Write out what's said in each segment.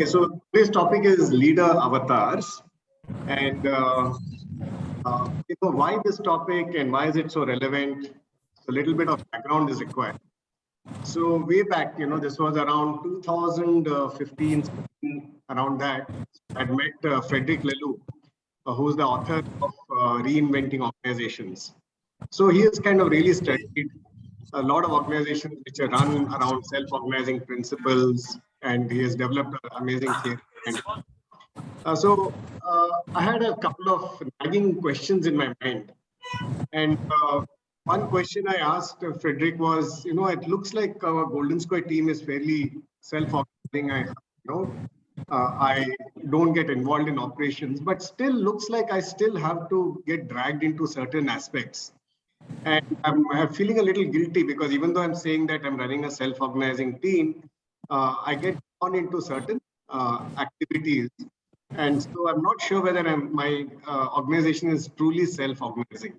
Okay, so today's topic is leader avatars, and why this topic and why is it so relevant? So a little bit of background is required. So way back, this was around 2015, 16, around that. I'd met Frederic Laloux, who's the author of Reinventing Organizations. So he has kind of really studied a lot of organizations which are run around self-organizing principles, and he has developed an amazing theory. I had a couple of nagging questions in my mind. And one question I asked Frederic was, it looks like our Golden Square team is fairly self-organizing. I don't get involved in operations, but still looks like I still have to get dragged into certain aspects. And I'm feeling a little guilty because even though I'm saying that I'm running a self-organizing team, I get on into certain activities. And so I'm not sure whether my organization is truly self-organizing.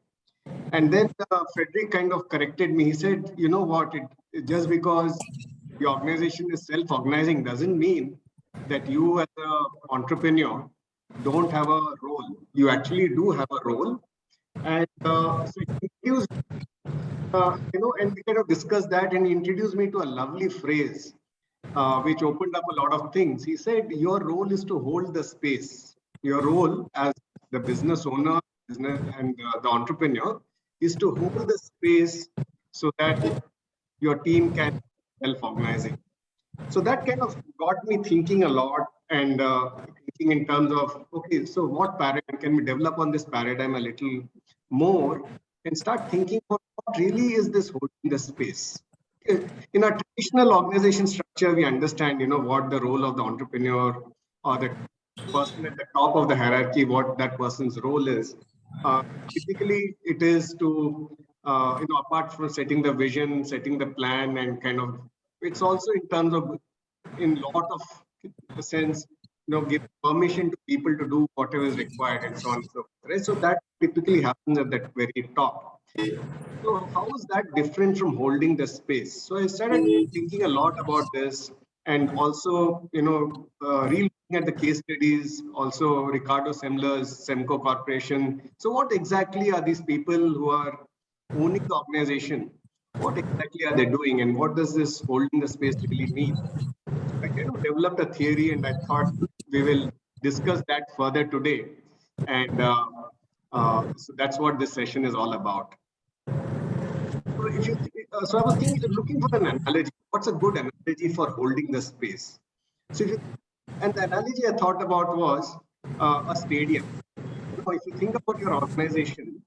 And then Frederic kind of corrected me. He said, you know what, just because the organization is self-organizing doesn't mean that you as an entrepreneur don't have a role. You actually do have a role. And so he introduced, and we kind of discussed that, and he introduced me to a lovely phrase, which opened up a lot of things. He said, your role is to hold the space. Your role as the business owner and the entrepreneur is to hold the space so that your team can self-organizing. So that kind of got me thinking a lot and thinking in terms of, okay, so what paradigm can we develop on this paradigm a little more and start thinking about what really is this holding the space. In a traditional organization structure, we understand, what the role of the entrepreneur or the person at the top of the hierarchy, what that person's role is. Typically, it is to, apart from setting the vision, setting the plan, and kind of, it's also in terms of, in lot of sense, give permission to people to do whatever is required and so on and so forth. Right? So that typically happens at that very top. So how is that different from holding the space? So I started thinking a lot about this, and also, re-looking at the case studies, also Ricardo Semler's Semco Corporation. So what exactly are these people who are owning the organization? What exactly are they doing, and what does this holding the space really mean? I kind of developed a theory, and I thought we will discuss that further today. And so that's what this session is all about. So if you, so I was looking for an analogy. What's a good analogy for holding the space? So and the analogy I thought about was a stadium. If you think about your organization,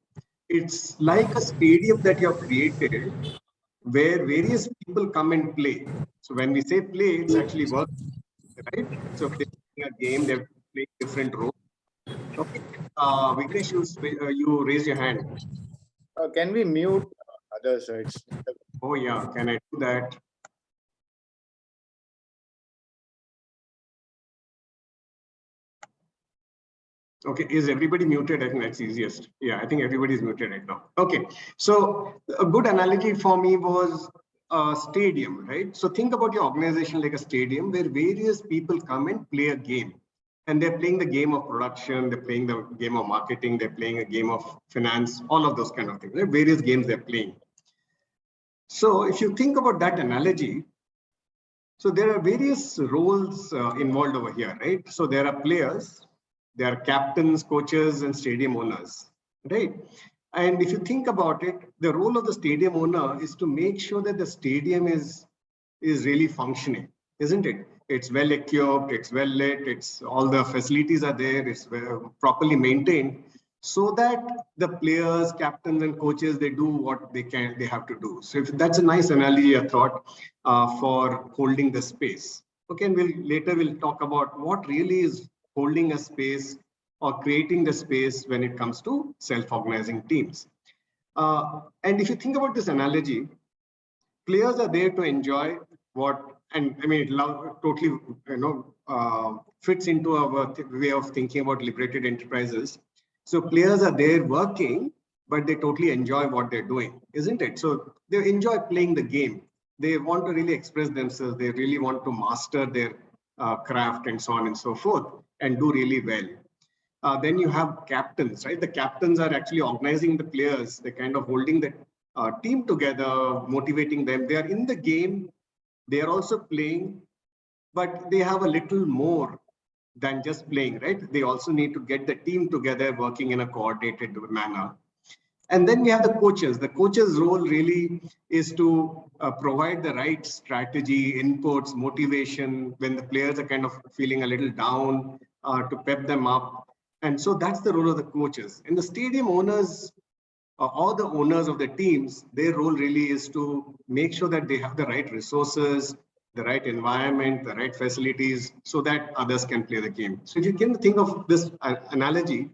it's like a stadium that you have created where various people come and play. So when we say play, it's actually work, right? So they're playing a game, they're playing different roles. Okay, Vignesh, you raise your hand. Can we mute others? Oh yeah, can I do that? Okay, is everybody muted? I think that's easiest. Yeah, I think everybody's muted right now. Okay, so a good analogy for me was a stadium, right? So think about your organization like a stadium where various people come and play a game. And they're playing the game of production, they're playing the game of marketing, they're playing a game of finance, all of those kind of things. There are various games they're playing. So if you think about that analogy, so there are various roles involved over here, right? So there are players, there are captains, coaches, and stadium owners, right? And if you think about it, the role of the stadium owner is to make sure that the stadium is really functioning, isn't it? It's well equipped, it's well lit, it's all the facilities are there, it's properly maintained, so that the players, captains, and coaches, they do what they have to do. So if that's a nice analogy, I thought, for holding the space. Okay, and we'll talk about what really is holding a space or creating the space when it comes to self-organizing teams. And if you think about this analogy, players are there to enjoy what, and I mean, it totally, fits into our way of thinking about liberated enterprises. So players are there working, but they totally enjoy what they're doing, isn't it? So they enjoy playing the game. They want to really express themselves. They really want to master their craft and so on and so forth, and do really well. Then you have captains, right? The captains are actually organizing the players. They're kind of holding the team together, motivating them. They are in the game. They are also playing, but they have a little more than just playing, right? They also need to get the team together, working in a coordinated manner. And then we have the coaches. The coach's role really is to provide the right strategy, inputs, motivation when the players are kind of feeling a little down, to pep them up. And so that's the role of the coaches. And the stadium owners, or the owners of the teams, their role really is to make sure that they have the right resources, the right environment, the right facilities, so that others can play the game. So if you can think of this analogy,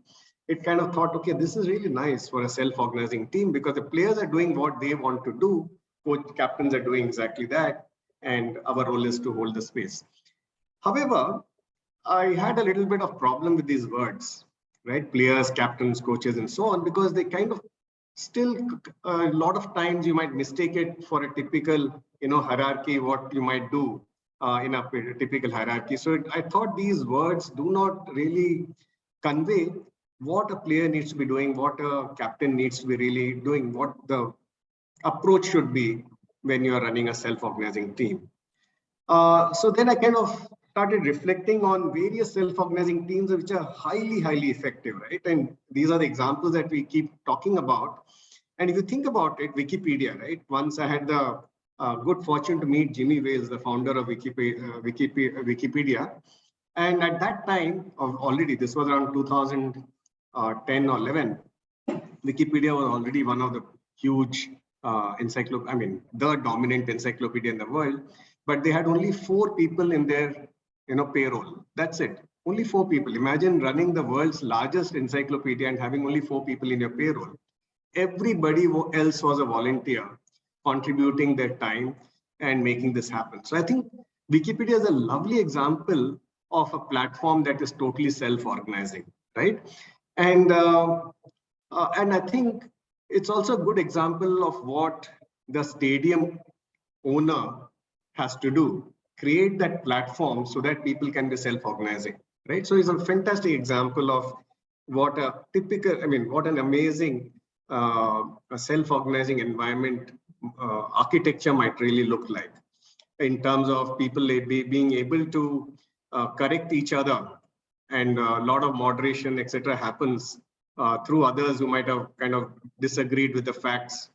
it kind of thought, okay, this is really nice for a self-organizing team because the players are doing what they want to do. Coach captains are doing exactly that. And our role is to hold the space. However, I had a little bit of problem with these words, right? Players, captains, coaches, and so on, because they kind of still, a lot of times you might mistake it for a typical, hierarchy, what you might do in a typical hierarchy. So I thought these words do not really convey what a player needs to be doing, what a captain needs to be really doing, what the approach should be when you are running a self-organizing team. So then I kind of started reflecting on various self-organizing teams which are highly, highly effective, right? And these are the examples that we keep talking about. And if you think about it, Wikipedia, right? Once I had the good fortune to meet Jimmy Wales, the founder of Wikipedia. And at that time, already, this was around 2010 or 11, Wikipedia was already one of the huge the dominant encyclopedia in the world. But they had only 4 people in their payroll. That's it. Only 4 people. Imagine running the world's largest encyclopedia and having only 4 people in your payroll. Everybody else was a volunteer, contributing their time and making this happen. So I think Wikipedia is a lovely example of a platform that is totally self-organizing, right? And I think it's also a good example of what the stadium owner has to do, create that platform so that people can be self-organizing, right? So it's a fantastic example of what a typical, what an amazing self-organizing environment architecture might really look like, in terms of people being able to correct each other, and a lot of moderation, etc., happens through others who might have kind of disagreed with the facts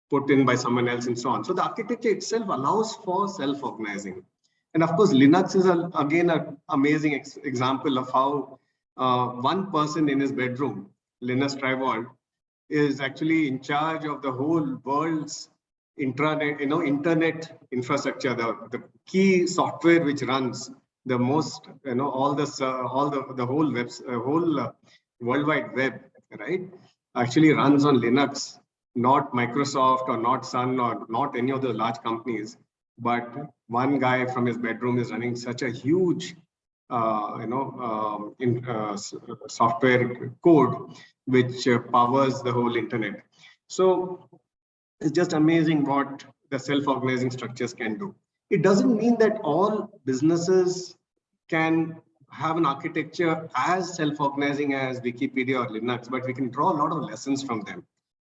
put in by someone else and so on. So the architecture itself allows for self-organizing. And of course, Linux is again an amazing example of how one person in his bedroom, Linus Torvalds, is actually in charge of the whole world's internet infrastructure, the key software which runs the most, all the whole World Wide Web, right, actually runs on Linux, not Microsoft or not Sun or not any of the large companies, but one guy from his bedroom is running such a huge software code which powers the whole internet. So it's just amazing what the self-organizing structures can do. It doesn't mean that all businesses can have an architecture as self-organizing as Wikipedia or Linux, but we can draw a lot of lessons from them,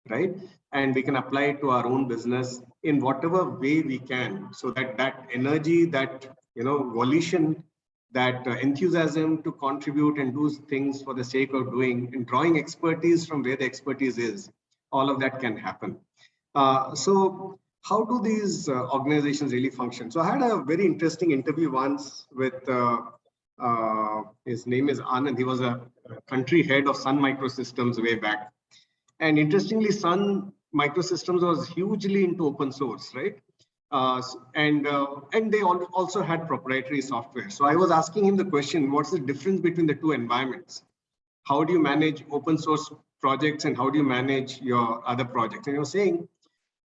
right? And we can apply it to our own business in whatever way we can, so that that energy, that volition, that enthusiasm to contribute and do things for the sake of doing, and drawing expertise from where the expertise is, all of that can happen. So how do these organizations really function? So I had a very interesting interview once with, his name is Anand. He was a country head of Sun Microsystems way back. And interestingly, Sun Microsystems was hugely into open source, right? And they also had proprietary software. So I was asking him the question, what's the difference between the two environments? How do you manage open source projects and how do you manage your other projects? And he was saying,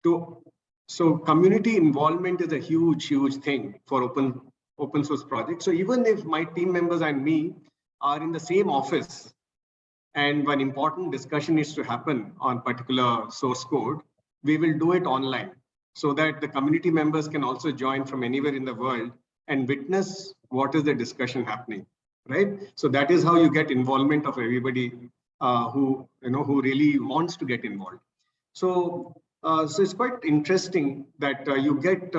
so community involvement is a huge, huge thing for open source projects. So even if my team members and me are in the same office, and when important discussion needs to happen on particular source code, we will do it online, so that the community members can also join from anywhere in the world and witness what is the discussion happening, right? So that is how you get involvement of everybody who really wants to get involved. So so it's quite interesting that you get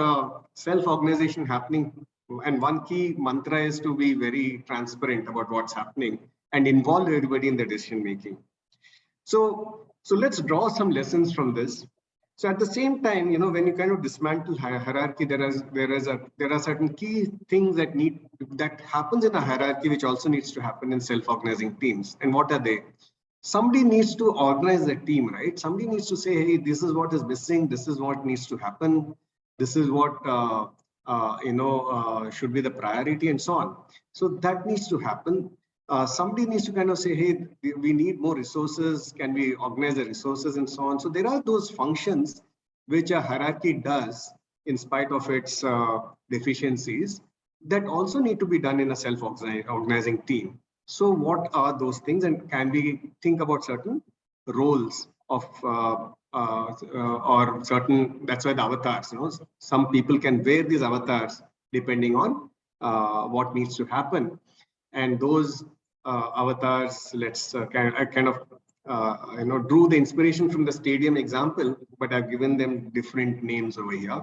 self-organization happening, and one key mantra is to be very transparent about what's happening and involve everybody in the decision making. So let's draw some lessons from this. So at the same time, when you kind of dismantle hierarchy, there are certain key things that happens in a hierarchy which also needs to happen in self-organizing teams. And what are they? Somebody needs to organize the team, right? Somebody needs to say, hey, this is what is missing. This is what needs to happen. This is what should be the priority, and so on. So that needs to happen. Somebody needs to kind of say, hey, we need more resources. Can we organize the resources, and so on? So there are those functions which a hierarchy does in spite of its deficiencies that also need to be done in a self-organizing team. So what are those things, and can we think about certain roles of or certain, that's why the avatars, some people can wear these avatars depending on what needs to happen. And those avatars, let's kind of drew the inspiration from the stadium example, but I've given them different names over here.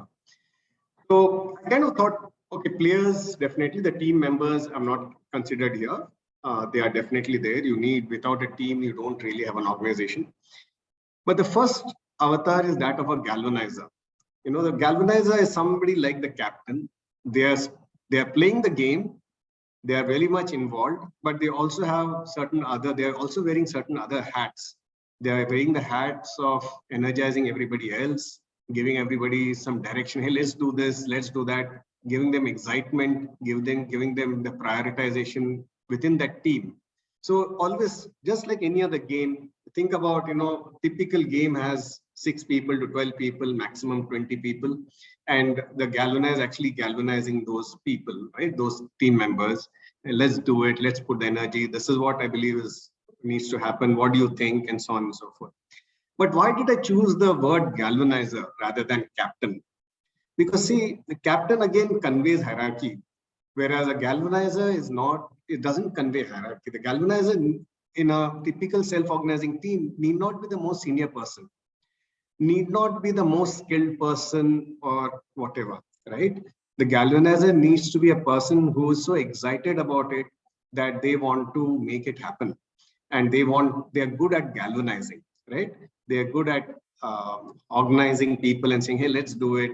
So I kind of thought, okay, players, definitely the team members are not considered here. They are definitely there. Without a team, you don't really have an organization. But the first avatar is that of a galvanizer. The galvanizer is somebody like the captain. They are playing the game. They are very much involved, but they also have they are also wearing certain other hats. They are wearing the hats of energizing everybody else, giving everybody some direction. Hey, let's do this, let's do that, giving them excitement, giving them the prioritization within that team. So always, just like any other game, think about, typical game has 6 people to 12 people, maximum 20 people. And the galvanizer actually galvanizing those people, right? Those team members. And let's do it. Let's put the energy. This is what I believe needs to happen. What do you think? And so on and so forth. But why did I choose the word galvanizer rather than captain? Because see, the captain again conveys hierarchy, whereas a galvanizer is not, it doesn't convey hierarchy. The galvanizer in a typical self-organizing team need not be the most senior person, need not be the most skilled person or whatever, right? The galvanizer needs to be a person who is so excited about it that they want to make it happen. And they're good at galvanizing, right? They're good at organizing people and saying, hey, let's do it.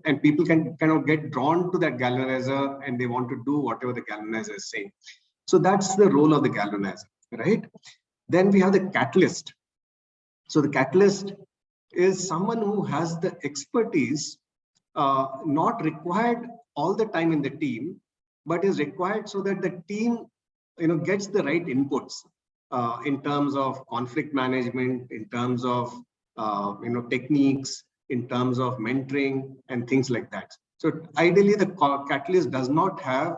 And people can kind of get drawn to that galvanizer and they want to do whatever the galvanizer is saying. So that's the role of the galvanizer, right? Then we have the catalyst. So the catalyst is someone who has the expertise, not required all the time in the team, but is required so that the team gets the right inputs in terms of conflict management, in terms of techniques, in terms of mentoring and things like that. So ideally, the catalyst does not have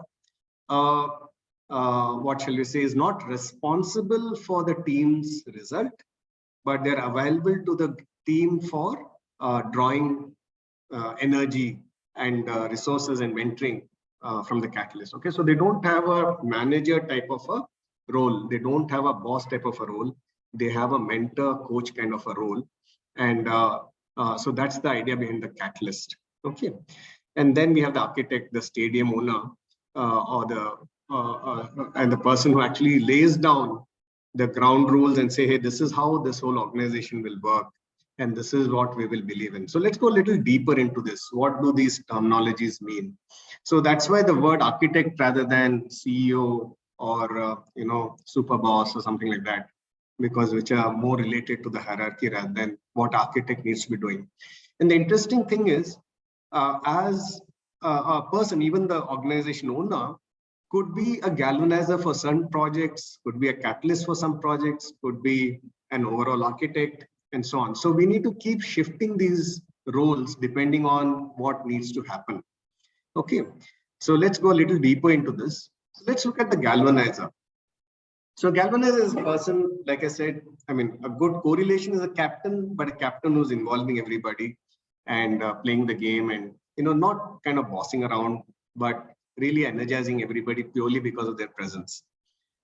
what shall we say, is not responsible for the team's result, but they're available to the team for drawing energy and resources and mentoring from the catalyst. Okay, so they don't have a manager type of a role. They don't have a boss type of a role. They have a mentor, coach kind of a role. And so that's the idea behind the catalyst. Okay, and then we have the architect, the stadium owner, and the person who actually lays down the ground rules and say, hey, this is how this whole organization will work. And this is what we will believe in. So let's go a little deeper into this. What do these terminologies mean? So that's why the word architect rather than CEO or super boss or something like that, because which are more related to the hierarchy rather than what architect needs to be doing. And the interesting thing is, as a person, even the organization owner could be a galvanizer for some projects, could be a catalyst for some projects, could be an overall architect, and so on. So we need to keep shifting these roles depending on what needs to happen. Okay, so let's go a little deeper into this. So let's look at the galvanizer. So galvanizer is a person, like I said, I mean, a good correlation is a captain, but a captain who's involving everybody and playing the game and, not kind of bossing around, but really energizing everybody purely because of their presence.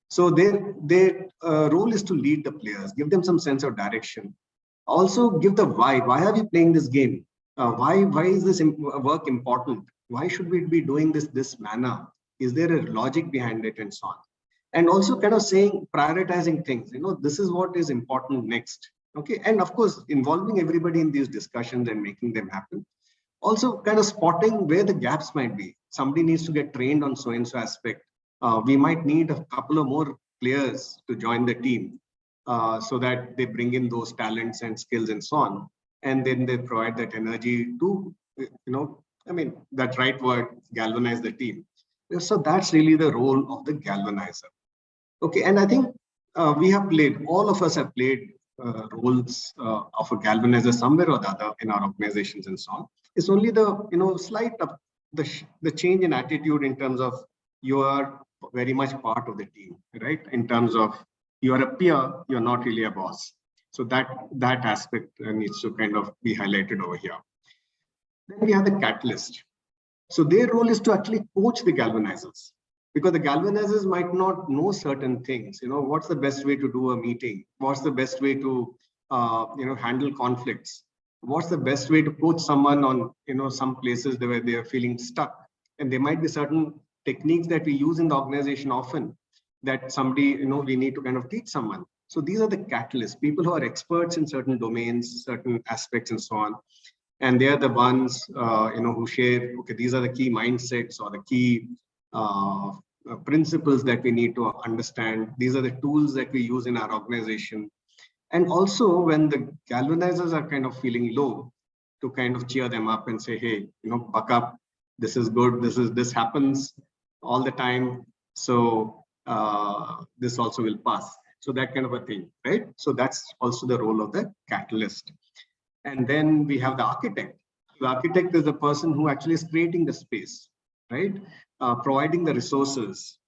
So their role is to lead the players, give them some sense of direction. Also give the why. Why are we playing this game? Why is this work important? Why should we be doing this manner? Is there a logic behind it and so on? And also kind of saying, prioritizing things, this is what is important next. Okay. And of course, involving everybody in these discussions and making them happen. Also kind of spotting where the gaps might be. Somebody needs to get trained on so-and-so aspect. We might need a couple of more players to join the team so that they bring in those talents and skills and so on. And then they provide that energy to, that right word, galvanize the team. So that's really the role of the galvanizer. Okay, and I think all of us have played roles of a galvanizer somewhere or the other in our organizations and so on. It's only the slight the change in attitude in terms of you are very much part of the team, right? In terms of you are a peer, you're not really a boss. So that aspect needs to kind of be highlighted over here. Then we have the catalyst. So their role is to actually coach the galvanizers, because the galvanizers might not know certain things. What's the best way to do a meeting? What's the best way to handle conflicts? What's the best way to coach someone on some places where they are feeling stuck? And there might be certain techniques that we use in the organization often that somebody we need to kind of teach someone. So these are the catalysts, people who are experts in certain domains, certain aspects and so on. And they are the ones who share, okay, these are the key mindsets or the key principles that we need to understand. These are the tools that we use in our organization. And also when the galvanizers are kind of feeling low, to kind of cheer them up and say, hey, buck up, this is good, this happens all the time. So this also will pass. So that kind of a thing, right? So that's also the role of the catalyst. And then we have the architect. The architect is the person who actually is creating the space, right? Providing the resources,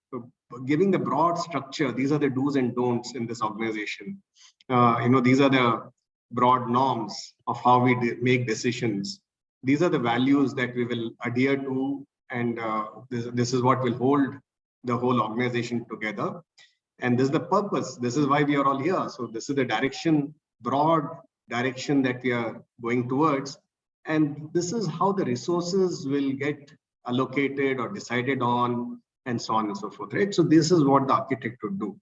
giving the broad structure. These are the do's and don'ts in this organization. These are the broad norms of how we make decisions. These are the values that we will adhere to, and this is what will hold the whole organization together. And this is the purpose. This is why we are all here. So this is the direction, broad direction that we are going towards. And this is how the resources will get allocated or decided on, and so on and so forth, right? So this is what the architect would do.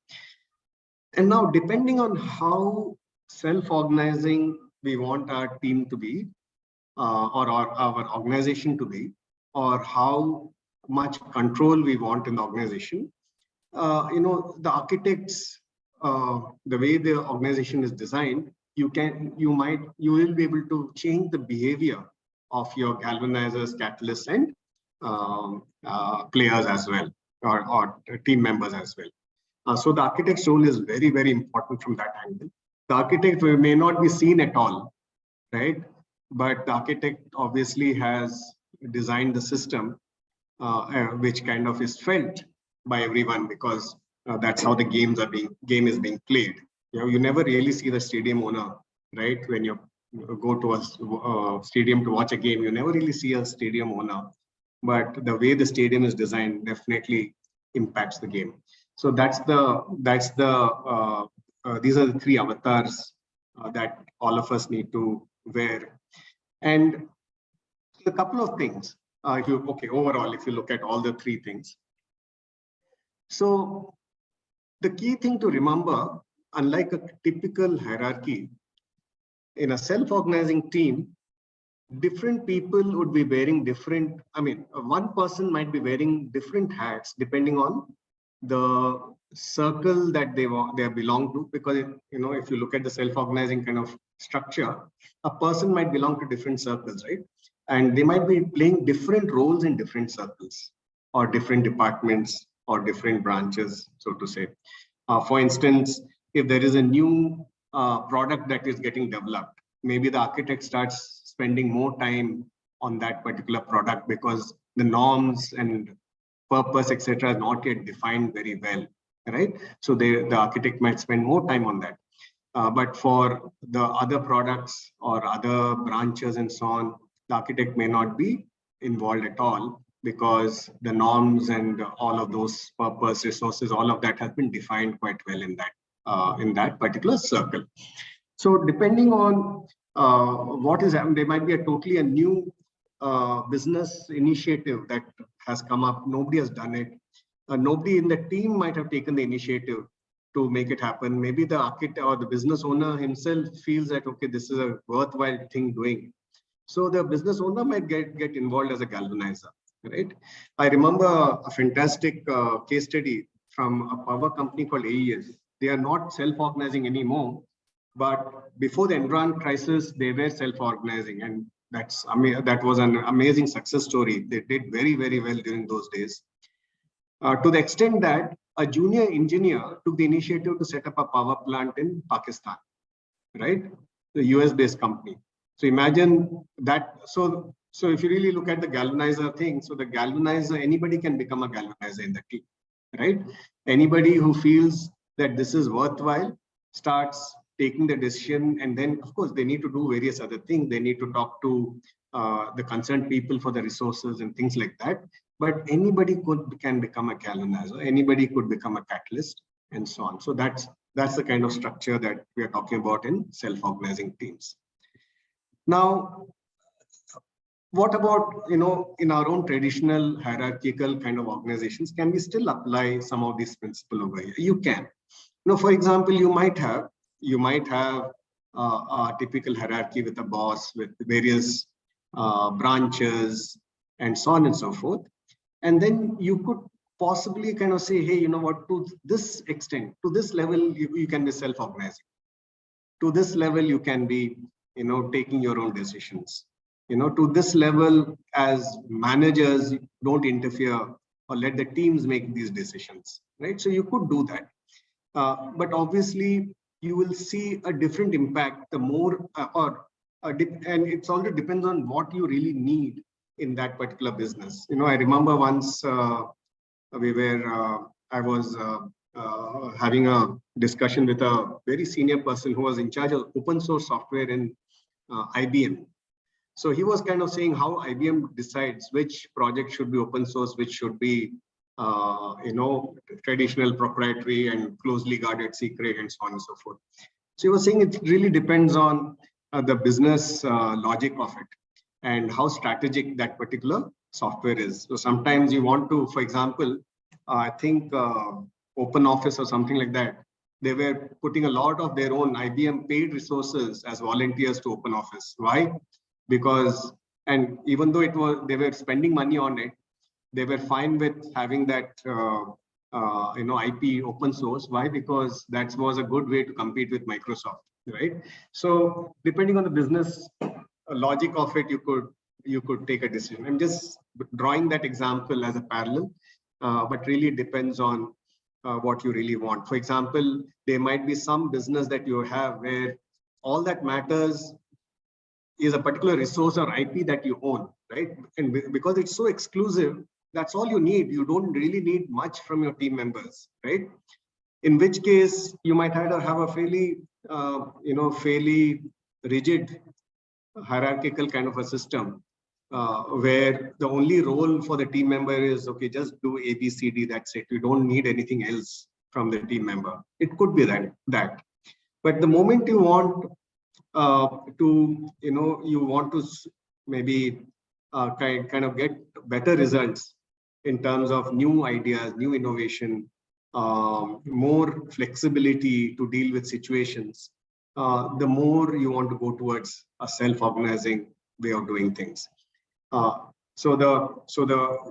And now, depending on how self-organizing we want our team to be, or our organization to be, or how much control we want in the organization, the architects, the way the organization is designed, you will be able to change the behavior of your galvanizers, catalysts, and players as well, or team members as well. So the architect's role is very, very important from that angle. The architect may not be seen at all, right? But the architect obviously has designed the system, which kind of is felt by everyone, because that's how the game is being played. You never really see the stadium owner, right? When you go to a stadium to watch a game, you never really see a stadium owner. But the way the stadium is designed definitely impacts the game. So these are the three avatars that all of us need to wear. And a couple of things. Overall, if you look at all the three things. So the key thing to remember, unlike a typical hierarchy, in a self-organizing team, different people would be wearing different, one person might be wearing different hats depending on the circle that they belong to, because if you look at the self-organizing kind of structure, a person might belong to different circles, right? And they might be playing different roles in different circles or different departments or different branches, so to say. For instance, if there is a new product that is getting developed, maybe the architect starts spending more time on that particular product because the norms and purpose, etc., are not yet defined very well, right? So the architect might spend more time on that. But for the other products or other branches and so on, the architect may not be involved at all, because the norms and all of those purpose resources, all of that has been defined quite well in that particular circle. So depending on what is happening, there might be a new business initiative that has come up. Nobody has done it. Nobody in the team might have taken the initiative to make it happen. Maybe the architect or the business owner himself feels that, okay, this is a worthwhile thing doing. So the business owner might get involved as a galvanizer, right? I remember a fantastic case study from a power company called AES. They are not self-organizing anymore, but before the Enron crisis, they were self-organizing, and that was an amazing success story. They did very, very well during those days. To the extent that a junior engineer took the initiative to set up a power plant in Pakistan, right? The US-based company. So imagine that. So if you really look at the galvanizer thing, so the galvanizer, anybody can become a galvanizer in the team, right? Anybody who feels that this is worthwhile starts taking the decision, and then of course they need to do various other things. They need to talk to the concerned people for the resources and things like that. But anybody can become a galvanizer. Anybody could become a catalyst, and so on. So that's the kind of structure that we are talking about in self-organizing teams. Now, what about, in our own traditional hierarchical kind of organizations, can we still apply some of these principles over here? You can. For example, you might have a typical hierarchy with a boss, with various branches, and so on and so forth. And then you could possibly kind of say, hey, what, to this extent, to this level, you can be self-organizing. To this level, you can be, taking your own decisions. To this level, as managers, don't interfere or let the teams make these decisions, right? So you could do that. But obviously, you will see a different impact the more, and it's all depends on what you really need in that particular business. I remember once I was having a discussion with a very senior person who was in charge of open source software in IBM. So he was kind of saying how IBM decides which project should be open source, which should be traditional proprietary and closely guarded secret, and so on and so forth. So he was saying it really depends on the business logic of it and how strategic that particular software is. So sometimes you want to, for example, I think OpenOffice or something like that, they were putting a lot of their own IBM paid resources as volunteers to OpenOffice. Why? Because, and even though they were spending money on it, they were fine with having that IP open source. Why? Because that was a good way to compete with Microsoft, right? So depending on the business logic of it, you could take a decision. I'm just drawing that example as a parallel, but really it depends on what you really want. For example, there might be some business that you have where all that matters is a particular resource or IP that you own, right? And because it's so exclusive, that's all you need. You don't really need much from your team members, right? In which case, you might have a fairly, fairly rigid hierarchical kind of a system where the only role for the team member is, okay, just do A, B, C, D, that's it. You don't need anything else from the team member. It could be that. But the moment you want to maybe kind of get better results in terms of new ideas, new innovation, more flexibility to deal with situations, the more you want to go towards a self-organizing way of doing things. So the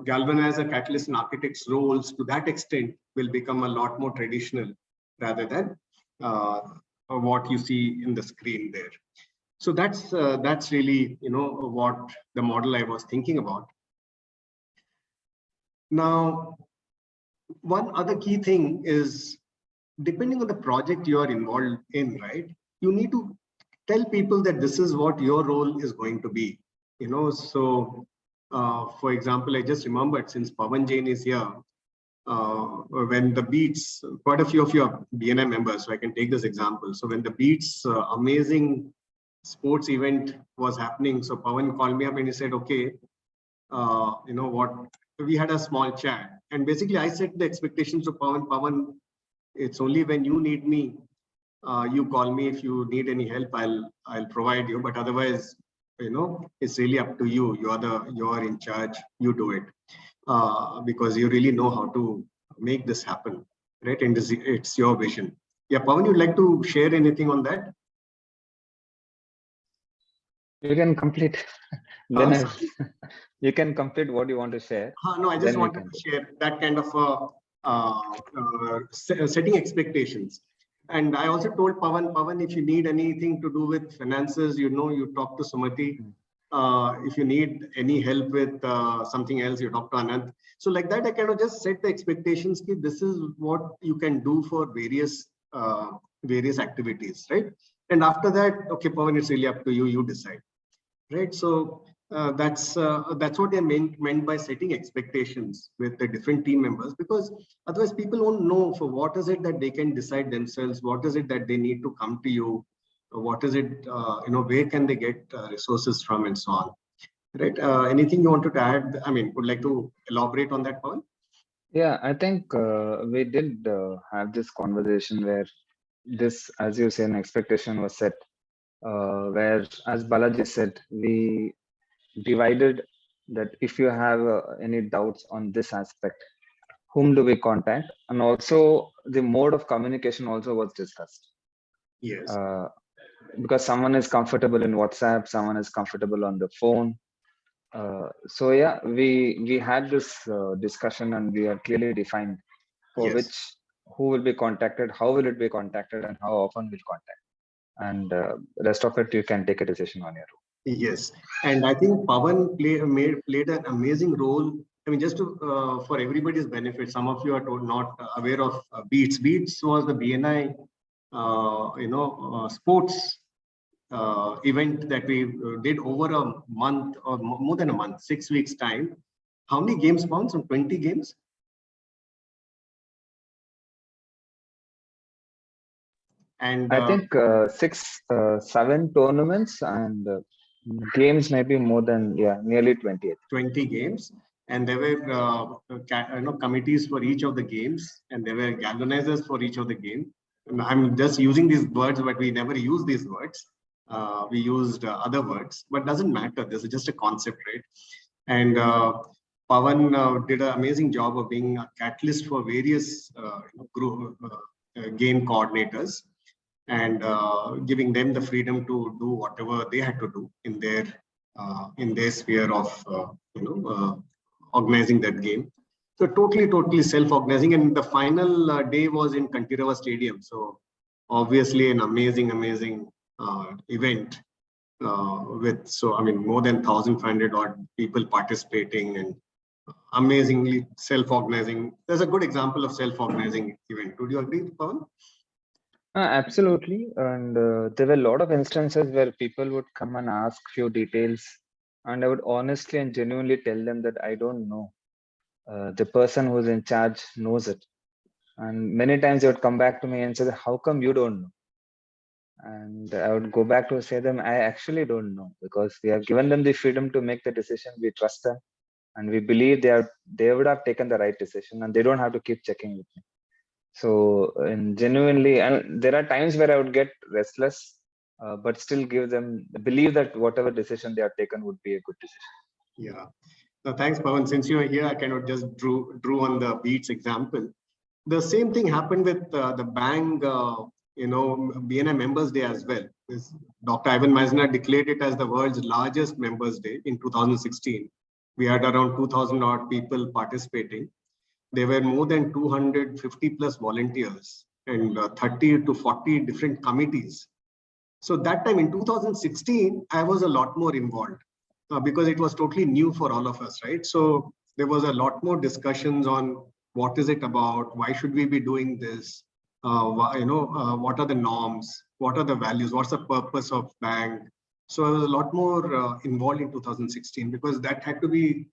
galvanizer, catalyst, and architect's roles to that extent will become a lot more traditional rather than what you see in the screen there. So that's really what the model I was thinking about. Now, one other key thing is, depending on the project you are involved in, right? You need to tell people that this is what your role is going to be. So for example, I just remembered, since Pawan Jain is here, when the Beats, quite a few of your BNI members, so I can take this example. So when the Beats amazing sports event was happening, so Pawan called me up and he said, okay, what we had a small chat, and basically I set the expectations of Pawan. Pawan, it's only when you need me, you call me. If you need any help, I'll provide you. But otherwise, it's really up to you. You're in charge. You do it because you really know how to make this happen, right? And it's your vision. Yeah, Pawan, you'd like to share anything on that? You can complete. Then you can complete what you want to share. No, I just wanted to share that kind of setting expectations. And I also told Pawan, if you need anything to do with finances, you talk to Sumati. If you need any help with something else, you talk to Anand. So like that, I kind of just set the expectations. This is what you can do for various activities, right? And after that, okay, Pawan, it's really up to you. You decide, right? So that's what I meant by setting expectations with the different team members, because otherwise people won't know for what is it that they can decide themselves, what is it that they need to come to you, what is it, where can they get resources from, and so on, right? Anything you wanted to add? I mean, would like to elaborate on that, Pawan? Yeah, I think we did have this conversation where this, as you say, an expectation was set, where, as Balaji said, we divided that if you have any doubts on this aspect, whom do we contact, and also the mode of communication also was discussed. Yes. Because someone is comfortable in WhatsApp, someone is comfortable on the phone. So yeah, we had this discussion, and we are clearly defined for who will be contacted, how will it be contacted, and how often we'll contact. And rest of it, you can take a decision on your own. Yes, and I think Pawan played an amazing role. I mean, just to for everybody's benefit, some of you are not aware of Beats. Beats was the BNI, sports event that we did over a month or more than a month, 6 weeks time. How many games, Pawan? Some 20 games. And I think 7 tournaments, and games maybe more than, nearly 20. 20 games, and there were committees for each of the games, and there were galvanizers for each of the game. And I'm just using these words, but we never use these words. We used other words, but doesn't matter. This is just a concept, right? And Pawan did an amazing job of being a catalyst for various group game coordinators, and giving them the freedom to do whatever they had to do in their sphere of organizing that game. So totally self-organizing, and the final day was in Kantirava Stadium. So obviously an amazing event with more than 1,500 odd people participating, and amazingly self-organizing. There's a good example of self-organizing event. Would you agree, Pawan? Absolutely, and there were a lot of instances where people would come and ask few details, and I would honestly and genuinely tell them that I don't know. The person who's in charge knows it, and many times they would come back to me and say, "How come you don't know?" And I would go back to say them, "I actually don't know, because we have given them the freedom to make the decision. We trust them, and we believe they would have taken the right decision, and they don't have to keep checking with me." So, and genuinely, and there are times where I would get restless, but still believe that whatever decision they have taken would be a good decision. Yeah. No, thanks, Pawan. Since you are here, I kind of just drew on the Beats example. The same thing happened with the Bang, BNI Members Day as well. Dr. Ivan Meisner declared it as the world's largest Members Day in 2016. We had around 2,000 odd people participating. There were more than 250 plus volunteers and 30 to 40 different committees. So that time in 2016, I was a lot more involved because it was totally new for all of us, right? So there was a lot more discussions on what is it about, why should we be doing this, what are the norms, what are the values, what's the purpose of Bang. So I was a lot more involved in 2016 because that had to be,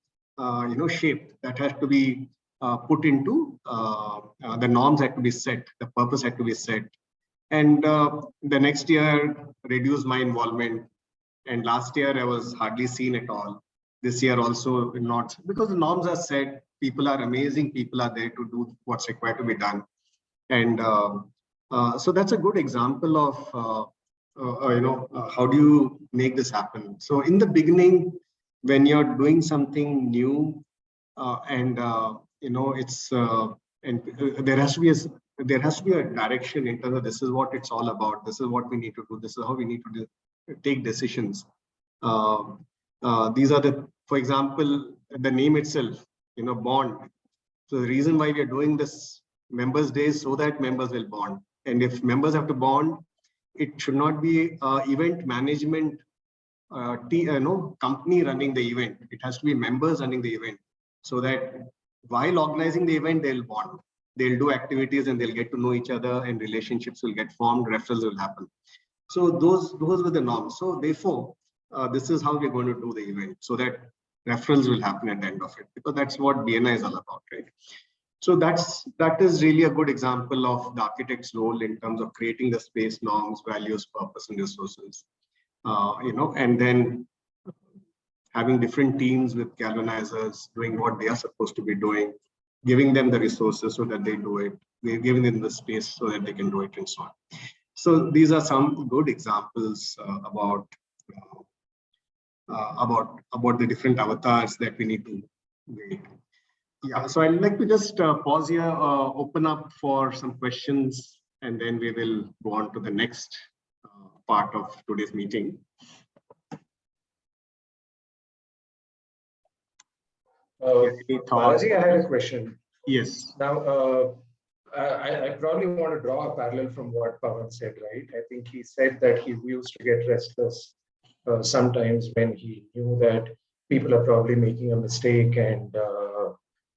shaped, that had to be put into, the norms had to be set, the purpose had to be set. And the next year reduced my involvement. And last year I was hardly seen at all. this year also will not, because the norms are set, people are amazing, people are there to do what's required to be done. And so that's a good example of, how do you make this happen? So in the beginning, when you're doing something new, it's and there has to be a direction in terms of this is what it's all about. This is what we need to do. This is how we need to take decisions. These are for example, the name itself, bond. So the reason why we are doing this Members Day is so that members will bond. And if members have to bond, it should not be event management company running the event. It has to be members running the event, so that while organizing the event, they'll bond. They'll do activities and they'll get to know each other, and relationships will get formed, referrals will happen. So those were the norms. So therefore, this is how we're going to do the event, so that referrals will happen at the end of it, because that's what BNI is all about, right? So that is really a good example of the architect's role in terms of creating the space, norms, values, purpose, and resources. And then having different teams with galvanizers doing what they are supposed to be doing, giving them the resources so that they do it, giving them the space so that they can do it, and so on. So these are some good examples about the different avatars that we need to make. Yeah, so I'd like to just pause here, open up for some questions, and then we will go on to the next part of today's meeting. Balaji, I had a question. Yes. Now, I probably want to draw a parallel from what Pawan said, right? I think he said that he used to get restless sometimes when he knew that people are probably making a mistake, and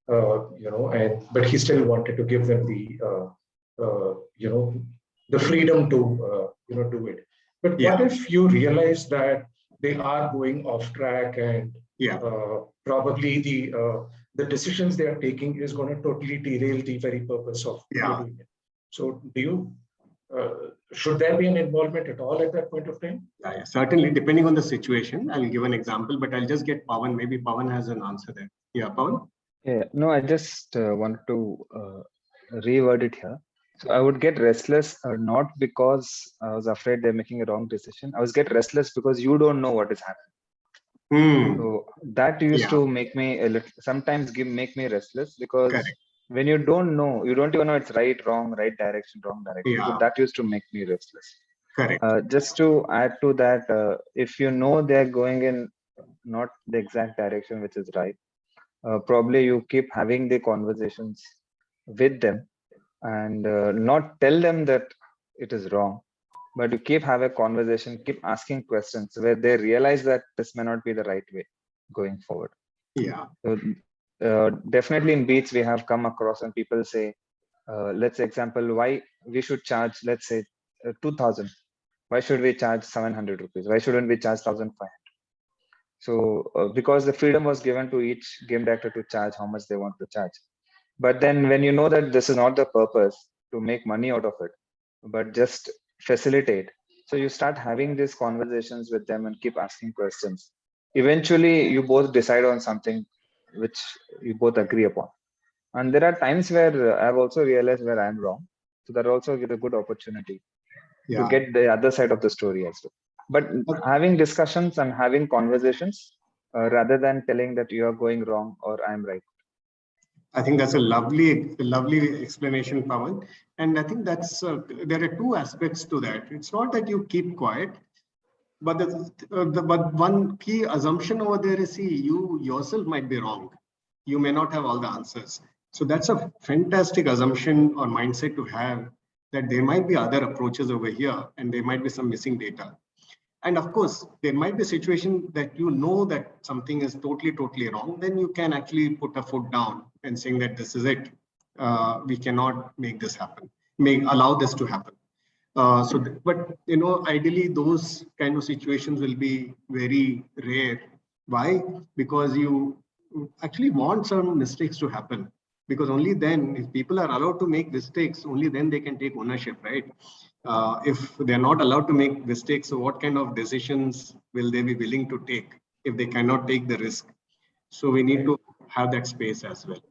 but he still wanted to give them the freedom to do it. But what if you realize that they are going off track, and probably the decisions they are taking is going to totally derail the very purpose of doing it? So should there be an involvement at all at that point of time? Yeah, certainly, depending on the situation. I'll give an example, but I'll just get Pawan. Maybe Pawan has an answer there. Yeah, Pawan? Yeah, no, I just wanted to reword it here. So I would get restless, not because I was afraid they're making a wrong decision. I was get restless because you don't know what is happening. So that used to make me a little, sometimes make me restless, because when you don't know, you don't even know it's right, wrong, right direction, wrong direction. So that used to make me restless. Just to add to that, if you know they're going in not the exact direction which is right, probably you keep having the conversations with them, and not tell them that it is wrong, but you keep having a conversation, keep asking questions where they realize that this may not be the right way going forward. So, definitely in Beats we have come across, and people say, let's say example, why we should charge, let's say 2,000. Why should we charge 700 rupees? Why shouldn't we charge 1,500? So because the freedom was given to each game director to charge how much they want to charge. But then when you know that this is not the purpose to make money out of it, but just facilitate. So you start having these conversations with them and keep asking questions. Eventually, you both decide on something which you both agree upon. And there are times where I've also realized where I'm wrong. So that also is a good opportunity to get the other side of the story as well. But having discussions and having conversations rather than telling that you are going wrong or I'm right. I think that's a lovely explanation, Pawan. And I think that's there are two aspects to that. It's not that you keep quiet, but but one key assumption over there is, see, you yourself might be wrong. You may not have all the answers. So that's a fantastic assumption or mindset to have, that there might be other approaches over here and there might be some missing data. And of course, there might be a situation that you know that something is totally wrong. Then you can actually put a foot down and saying that this is it. We cannot make this happen, allow this to happen. But ideally those kind of situations will be very rare. Why? Because you actually want some mistakes to happen. Because only then, if people are allowed to make mistakes, only then they can take ownership, right? If they're not allowed to make mistakes, so what kind of decisions will they be willing to take if they cannot take the risk So we need to have that space as well.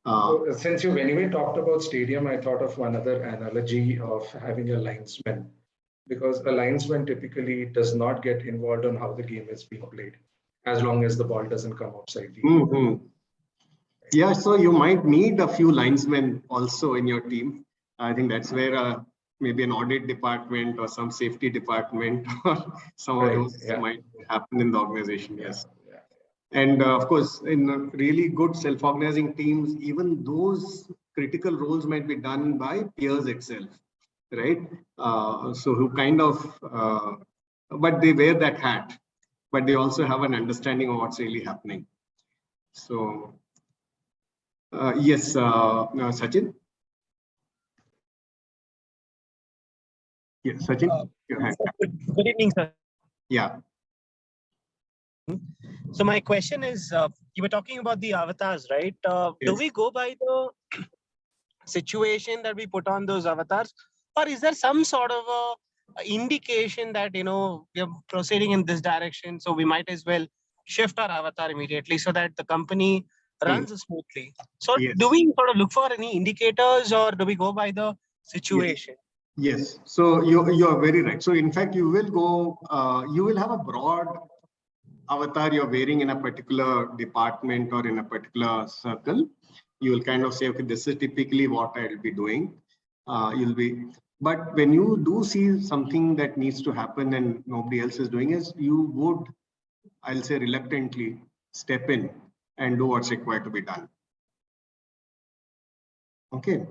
So since you've anyway talked about stadium, I thought of one other analogy of having a linesman, because a linesman typically does not get involved on how the game is being played, as long as the ball doesn't come outside the Mm-hmm. Yeah, so you might need a few linesmen also in your team. I think that's where maybe an audit department or some safety department or some of those might happen in the organization. Yes. And of course, in really good self-organizing teams, even those critical roles might be done by peers itself, right? So who kind of, but they wear that hat, but they also have an understanding of what's really happening. So, yes, Sachin? Yes, Sachin, your hand. Good evening, sir. Yeah. So my question is, you were talking about the avatars, right? Do Yes. we go by the situation that we put on those avatars, or is there some sort of a indication that, you know, we are proceeding in this direction, so we might as well shift our avatar immediately so that the company runs smoothly? So Yes. do we sort of look for any indicators, or do we go by the situation? Yes. So you're very right. So in fact, you will go, you will have a broad avatar you're wearing in a particular department or in a particular circle. You will kind of say, okay, this is typically what I'll be doing. But when you do see something that needs to happen and nobody else is doing it, you would, I'll say, reluctantly step in and do what's required to be done. Okay.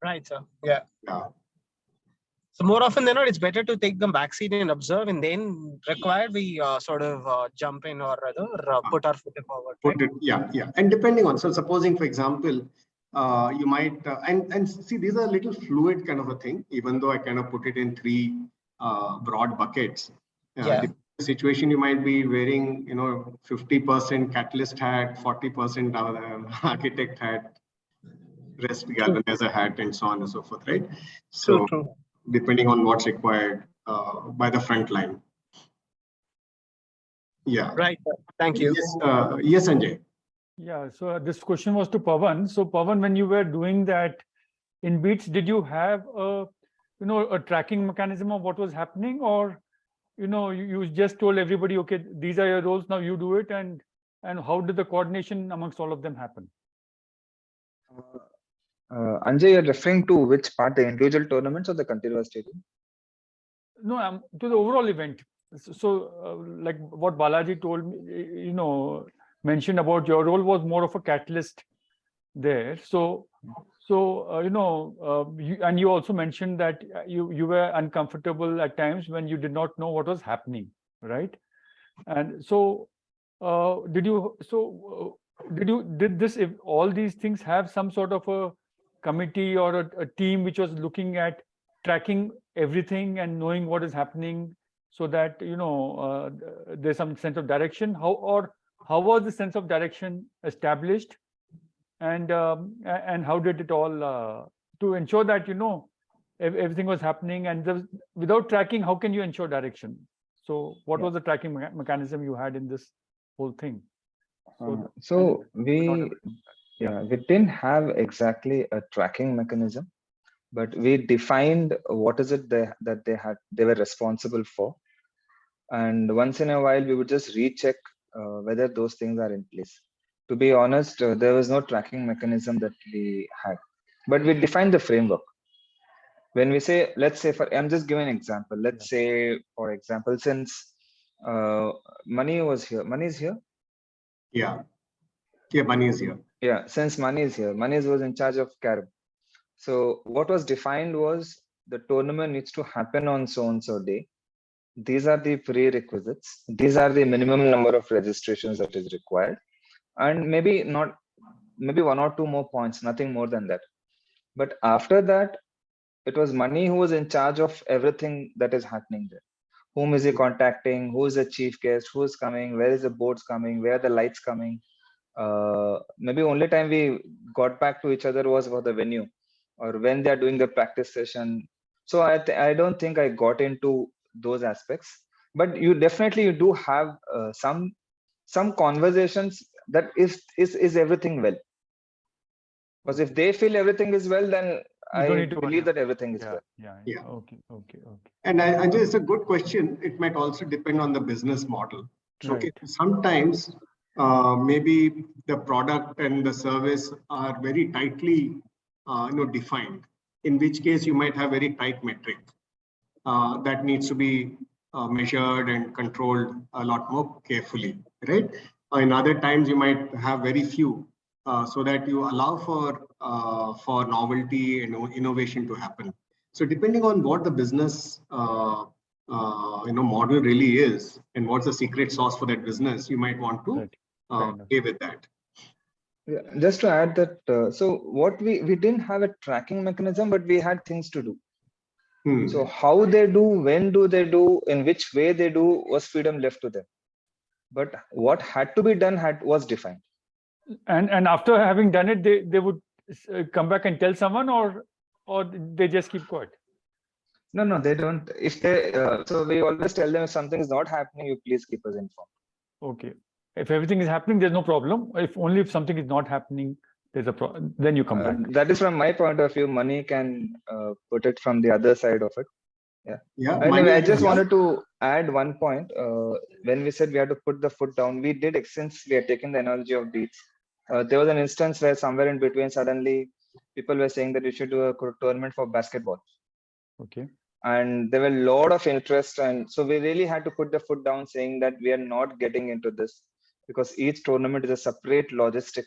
Right, sir. Yeah. Yeah. So more often than not, it's better to take them backseat and observe, and then required we sort of jump in or rather put our foot forward. Right? Yeah. And depending on, so supposing, for example, you might, and see, these are a little fluid kind of a thing, even though I kind of put it in three broad buckets. The situation, you might be wearing, 50% catalyst hat, 40% architect hat, rest galvanizer hat, and so on and so forth, right? So True. Depending on what's required by the front line. Yeah. Right. Thank you. Yes, Sanjay. Yeah. So this question was to Pawan. So Pawan, when you were doing that in Beats, did you have a tracking mechanism of what was happening, or you just told everybody, okay, these are your roles, now you do it, and how did the coordination amongst all of them happen? Anjay, you're referring to which part, the individual tournaments or the continuous stadium? No, to the overall event. So, like what Balaji told me, mentioned about your role was more of a catalyst there. So and you also mentioned that you were uncomfortable at times when you did not know what was happening, right? And so, did all these things have some sort of a committee or a team which was looking at tracking everything and knowing what is happening, so that there's some sense of direction? How was the sense of direction established, and how did it all to ensure that everything was happening, and without tracking, how can you ensure direction? So what was the tracking mechanism you had in this whole thing? So we didn't have exactly a tracking mechanism, but we defined what is it that they were responsible for, and once in a while we would just recheck whether those things are in place. To be honest, there was no tracking mechanism that we had, but we defined the framework. When we say, let's say, I'm just giving an example. Let's say, for example, since Mani is here. Yeah, Mani is here. Yeah, since Mani is here, Mani was in charge of Carib. So what was defined was the tournament needs to happen on so-and-so day. These are the prerequisites. These are the minimum number of registrations that is required. And maybe one or two more points, nothing more than that. But after that, it was Mani who was in charge of everything that is happening there. Whom is he contacting? Who is the chief guest? Who is coming? Where is the boards coming? Where are the lights coming? Maybe only time we got back to each other was for the venue, or when they are doing the practice session. So I don't think I got into those aspects, but you do have some conversations that is everything well? Because if they feel everything is well, then You don't I need to worry. believe that everything is Yeah, well. yeah. Okay. And I just, it's a good question. It might also depend on the business model. Okay, Right. sometimes maybe the product and the service are very tightly defined, in which case you might have very tight metrics that needs to be measured and controlled a lot more carefully, right? In other times you might have very few, so that you allow for novelty and innovation to happen. So depending on what the business model really is and what's the secret sauce for that business, you might want to Right. play with that. Yeah, just to add that, so what we didn't have a tracking mechanism, but we had things to do. So how they do, when do they do, in which way they do, was freedom left to them. But what had to be done was defined. And after having done it, they would come back and tell someone, or they just keep quiet. No, they don't. If they, so we always tell them if something is not happening, you please keep us informed. Okay. If everything is happening, there's no problem. If something is not happening, there's a problem. Then you come back. That is from my point of view. Money can put it from the other side of it. Yeah. Anyway, I just wanted to add one point. When we said we had to put the foot down, we did, since we are taking the analogy of beats. There was an instance where somewhere in between, suddenly people were saying that we should do a tournament for basketball. Okay. And there were a lot of interest, and so we really had to put the foot down, saying that we are not getting into this, because each tournament is a separate logistic,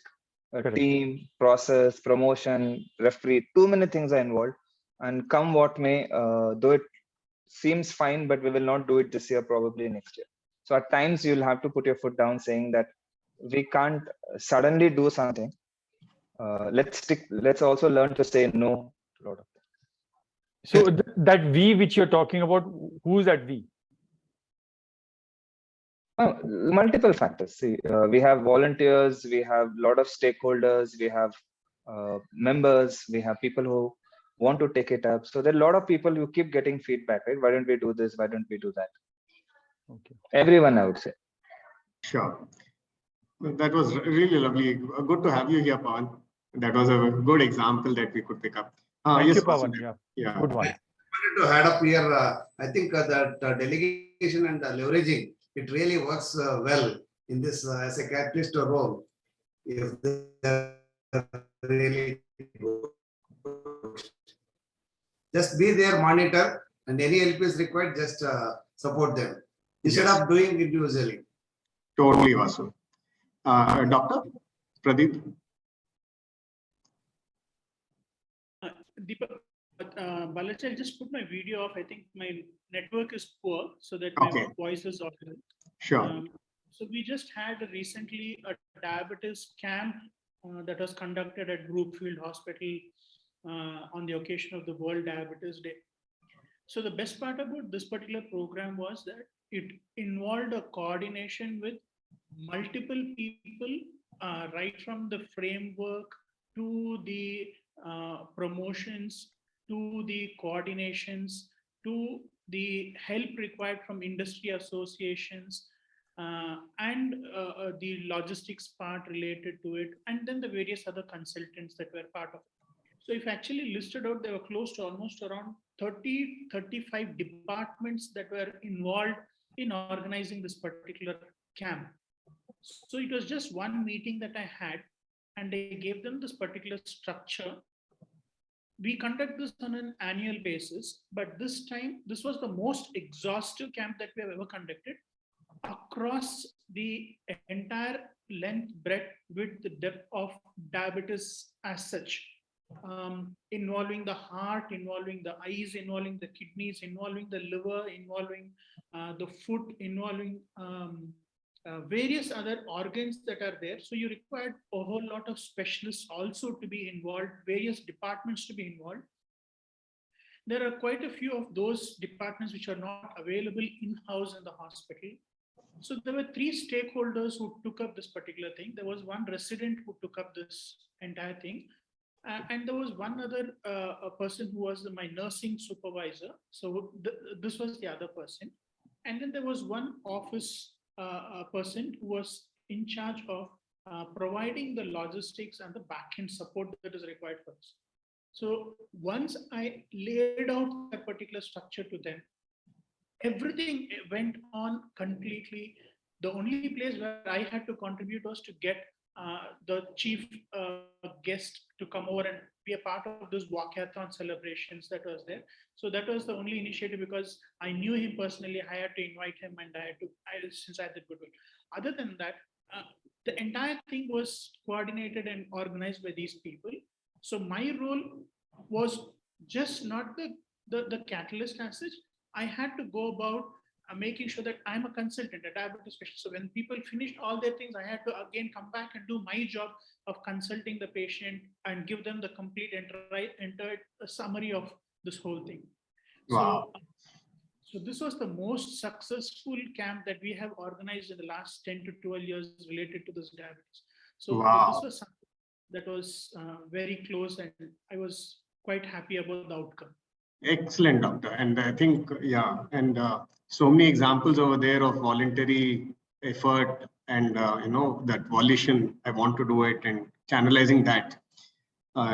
team, process, promotion, referee, too many things are involved. And come what may, though it seems fine, but we will not do it this year, probably next year. So at times you'll have to put your foot down, saying that we can't suddenly do something. Let's also learn to say no to a lot of things. So that we which you're talking about, who's that we? Multiple factors. See, we have volunteers, we have a lot of stakeholders, we have members, we have people who want to take it up. So there are a lot of people who keep getting feedback, right? Why don't we do this? Why don't we do that? Okay. Everyone, I would say. Sure. That was really lovely. Good to have you here, Pawan. That was a good example that we could pick up. Thank you, Pawan. Yeah. Good one. I wanted to add up here. I think that delegation and leveraging, it really works well in this as a catalyst role. If they are really good. Just be there, monitor, and any help is required, just support them instead of doing individually. Totally, Vasu. Doctor Pradeep. Deepak, Balaji, I'll just put my video off. I think my network is poor, so that my voice is audible. Sure. So we just had recently a diabetes camp that was conducted at Brookfield Hospital on the occasion of the World Diabetes Day. So the best part about this particular program was that it involved a coordination with multiple people, right from the framework to the promotions, to the coordinations, to the help required from industry associations, and the logistics part related to it, and then the various other consultants that were part of it. So if actually listed out, they were close to almost around 30-35 departments that were involved in organizing this particular camp. So it was just one meeting that I had, and I gave them this particular structure. We conduct this on an annual basis, but this time, this was the most exhaustive camp that we have ever conducted across the entire length, breadth, width, the depth of diabetes as such, involving the heart, involving the eyes, involving the kidneys, involving the liver, involving the foot, involving various other organs that are there. So you required a whole lot of specialists also to be involved, various departments to be involved. There are quite a few of those departments which are not available in-house in the hospital. So there were 3 stakeholders who took up this particular thing. There was one resident who took up this entire thing. And there was one other a person who was my nursing supervisor. So this was the other person. And then there was one office person who was in charge of providing the logistics and the backend support that is required for us. So once I laid out that particular structure to them, everything went on completely. The only place where I had to contribute was to get the chief guest to come over and be a part of those walkathon celebrations that was there. So that was the only initiative, because I knew him personally. I had to invite him, and since I had the goodwill. Other than that, the entire thing was coordinated and organized by these people. So my role was just not the catalyst as such. I had to go about making sure that I'm a consultant, a diabetes specialist. So when people finished all their things, I had to again come back and do my job of consulting the patient and give them the complete entire summary of this whole thing. Wow. So this was the most successful camp that we have organized in the last 10 to 12 years related to this diabetes. So Wow. this was something that was very close, and I was quite happy about the outcome. Excellent, doctor. And I think, yeah, and so many examples over there of voluntary effort and, that volition, I want to do it, and channelizing that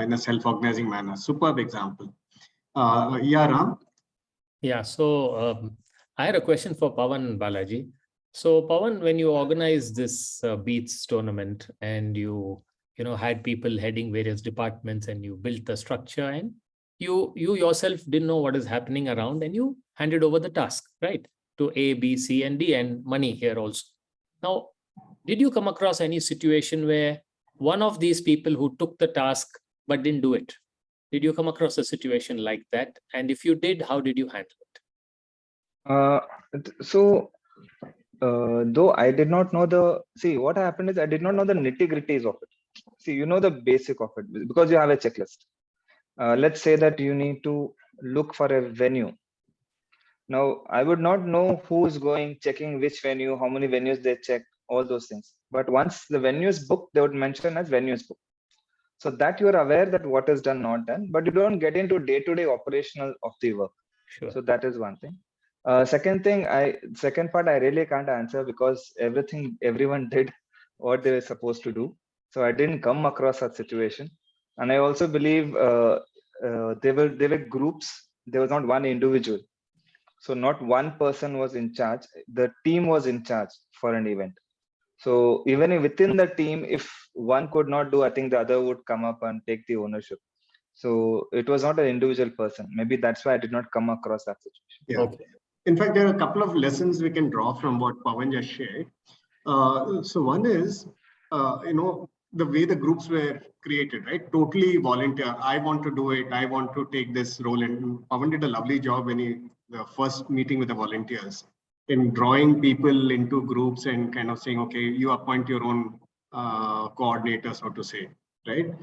in a self-organizing manner. Superb example. Yeah, Ram? Yeah, so I had a question for Pawan Balaji. So Pawan, when you organized this Beats tournament and you had people heading various departments and you built the structure, and you yourself didn't know what is happening around, and you handed over the task, right, to A, B, C, and D, and money here also. Now, did you come across any situation where one of these people who took the task but didn't do it? Did you come across a situation like that? And if you did, how did you handle it? Though I did not know what happened is I did not know the nitty-gritties of it. See, you know the basic of it because you have a checklist. Let's say that you need to look for a venue. Now, I would not know who's checking which venue, how many venues they check, all those things. But once the venue is booked, they would mention as venues booked. So that you are aware that what is done, not done, but you don't get into day-to-day operational of the work. Sure. So that is one thing. Second part, I really can't answer because everyone did what they were supposed to do. So I didn't come across that situation. And I also believe they were groups. There was not one individual. So not one person was in charge. The team was in charge for an event. So even within the team, if one could not do, I think the other would come up and take the ownership. So it was not an individual person. Maybe that's why I did not come across that situation. Yeah. Okay. In fact, there are a couple of lessons we can draw from what Pawan just shared. So one is, the way the groups were created, right? Totally volunteer. I want to do it. I want to take this role. And Pawan did a lovely job when the first meeting with the volunteers in drawing people into groups and kind of saying, okay, you appoint your own coordinator, so to say, right?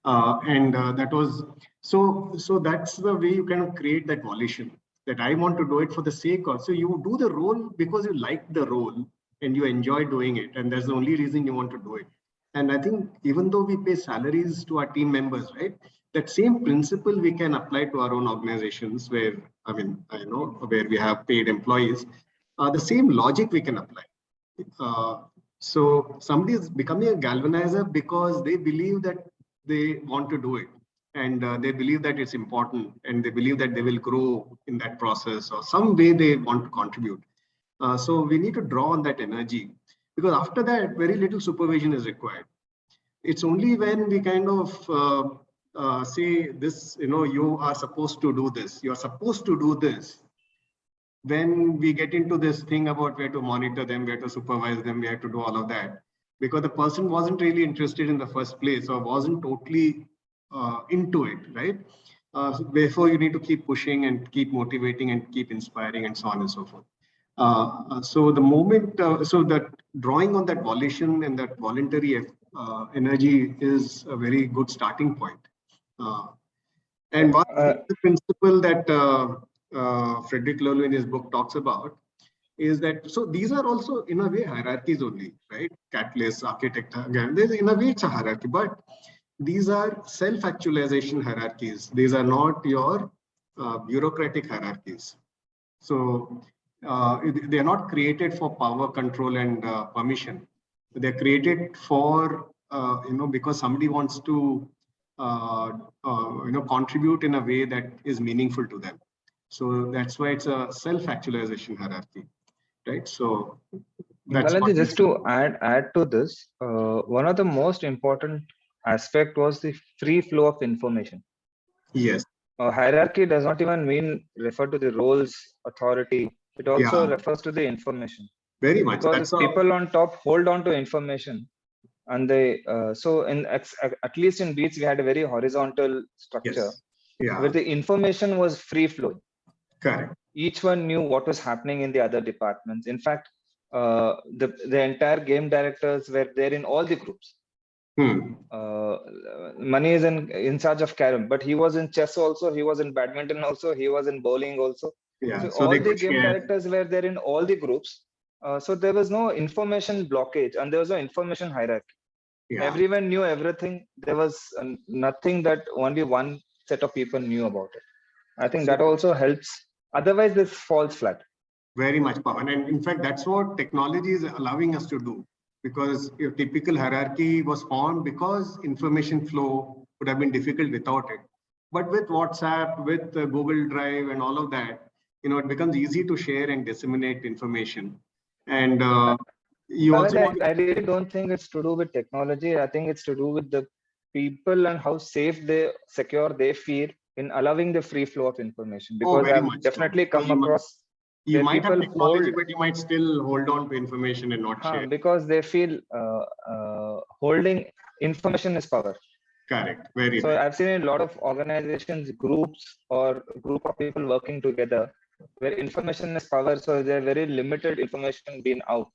That was, so that's the way you kind of create that volition, that I want to do it for the sake of, so you do the role because you like the role and you enjoy doing it. And that's the only reason you want to do it. And I think even though we pay salaries to our team members, right, that same principle we can apply to our own organizations where, where we have paid employees. The same logic we can apply. So somebody is becoming a galvanizer because they believe that they want to do it, and they believe that it's important, and they believe that they will grow in that process, or some way they want to contribute. So we need to draw on that energy, because after that, very little supervision is required. It's only when we kind of say this, you are supposed to do this, you're supposed to do this, when we get into this thing about where to monitor them, where to supervise them, we have to do all of that, because the person wasn't really interested in the first place or wasn't totally into it, right? Therefore, you need to keep pushing and keep motivating and keep inspiring and so on and so forth. So the moment, so that drawing on that volition and that voluntary energy is a very good starting point. And one the principle that Frederick Laloux in his book talks about is that, so these are also in a way hierarchies only, right? Catalyst, architect, again, in a way it's a hierarchy, but these are self-actualization hierarchies. These are not your bureaucratic hierarchies. So they are not created for power, control, and permission. They're created for, because somebody wants to, contribute in a way that is meaningful to them. So that's why it's a self-actualization hierarchy, right? So that's Balaji, what just to add to this, one of the most important aspect was the free flow of information. Yes. Hierarchy does not even refer to the roles, authority. It also Yeah. refers to the information. Very much. Because if people on top hold on to information, and they so at least in Beats we had a very horizontal structure. Yes. Yeah. Where the information was free flowing. Correct. Each one knew what was happening in the other departments. In fact, the entire game directors were there in all the groups. Mani is in charge of Carrom, but he was in chess also, he was in badminton also, he was in bowling also. Yeah. So all the game directors were there in all the groups. So there was no information blockage and there was no information hierarchy. Yeah. Everyone knew everything. There was nothing that only one set of people knew about it. I think that also helps. Otherwise, this falls flat. Very much, Pawan. And in fact, that's what technology is allowing us to do. Because your typical hierarchy was formed because information flow would have been difficult without it. But with WhatsApp, with Google Drive and all of that, it becomes easy to share and disseminate information. And I really don't think it's to do with technology. I think it's to do with the people and how safe secure they feel in allowing the free flow of information. Because I've definitely come across. You might have technology, but you might still hold on to information and not share. Because they feel holding information is power. Correct. Very so right. I've seen a lot of organizations, groups, or a group of people working together where information is power. So they're very limited information being out.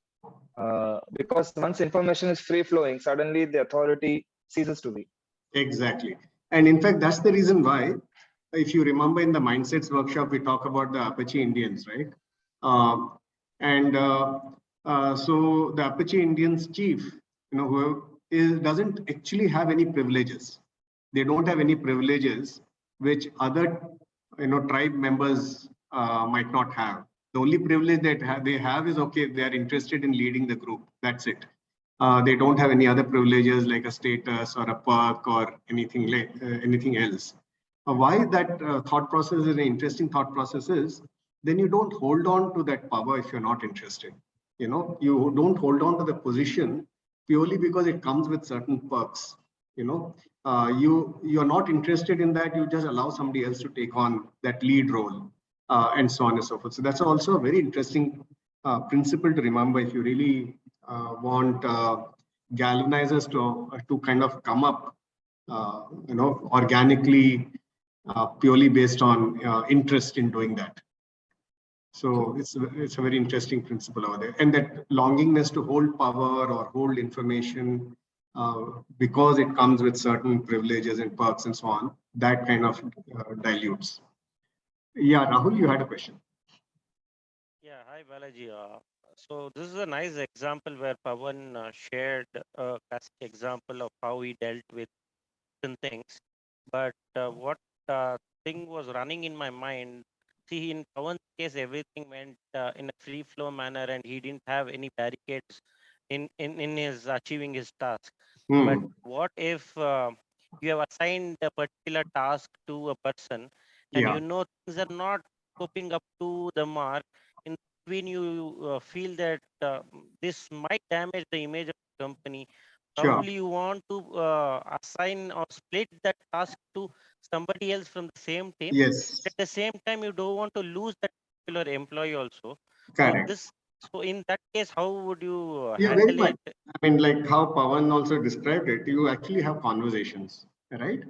Because once information is free flowing, suddenly the authority ceases to be. Exactly. And in fact, that's the reason why, if you remember in the Mindsets workshop, we talk about the Apache Indians, right? So the Apache Indians chief, who doesn't actually have any privileges. They don't have any privileges which other, tribe members might not have. The only privilege that they have is, okay, they are interested in leading the group. That's it. They don't have any other privileges like a status or a perk or anything else. Why that thought process is an interesting thought process is, then you don't hold on to that power if you're not interested. You don't hold on to the position purely because it comes with certain perks. You're not interested in that. You just allow somebody else to take on that lead role, and so on and so forth. So that's also a very interesting principle to remember if you really want galvanizers to kind of come up, organically. Purely based on interest in doing that. So it's a very interesting principle over there. And that longingness to hold power or hold information because it comes with certain privileges and perks and so on, that kind of dilutes. Yeah, Rahul, you had a question. Yeah, hi Balaji. So this is a nice example where Pawan shared a classic example of how he dealt with certain things. But what thing was running in my mind, see, in Pawan's case, everything went in a free flow manner and he didn't have any barricades in his achieving his task. But what if you have assigned a particular task to a person and things are not coping up to the mark, in between you feel that this might damage the image of the company. Probably you want to assign or split that task to somebody else from the same team. Yes. At the same time, you don't want to lose that particular employee also. Correct. So in that case, how would you handle very much. it? I mean, like how Pawan also described it, you actually have conversations, right?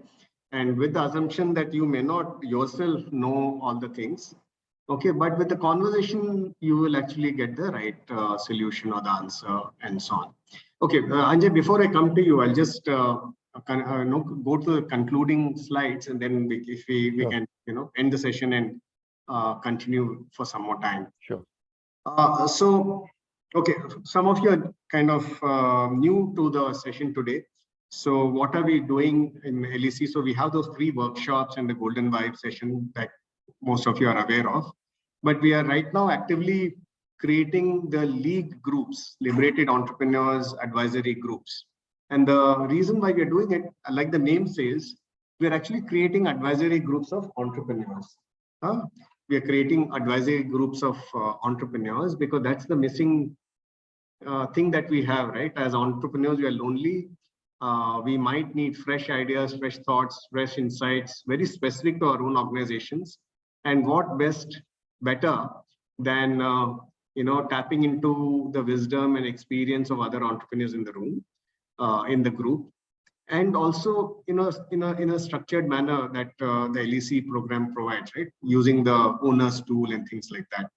And with the assumption that you may not yourself know all the things, okay, but with the conversation, you will actually get the right solution or the answer and so on. Okay, Anjay, before I come to you, I'll just go to the concluding slides, and then if we can end the session and continue for some more time. Sure. So, okay, some of you are kind of new to the session today. So what are we doing in LEC? So we have those 3 workshops and the Golden Vibe session that most of you are aware of. But we are right now actively creating the league groups, Liberated Entrepreneurs Advisory Groups. And the reason why we're doing it, like the name says, we're actually creating advisory groups of entrepreneurs. We are creating advisory groups of entrepreneurs because that's the missing thing that we have, right? As entrepreneurs, we are lonely. We might need fresh ideas, fresh thoughts, fresh insights, very specific to our own organizations. And what better than tapping into the wisdom and experience of other entrepreneurs in the room, in the group, and also in a structured manner that the LEC program provides, right? Using the owners tool and things like that.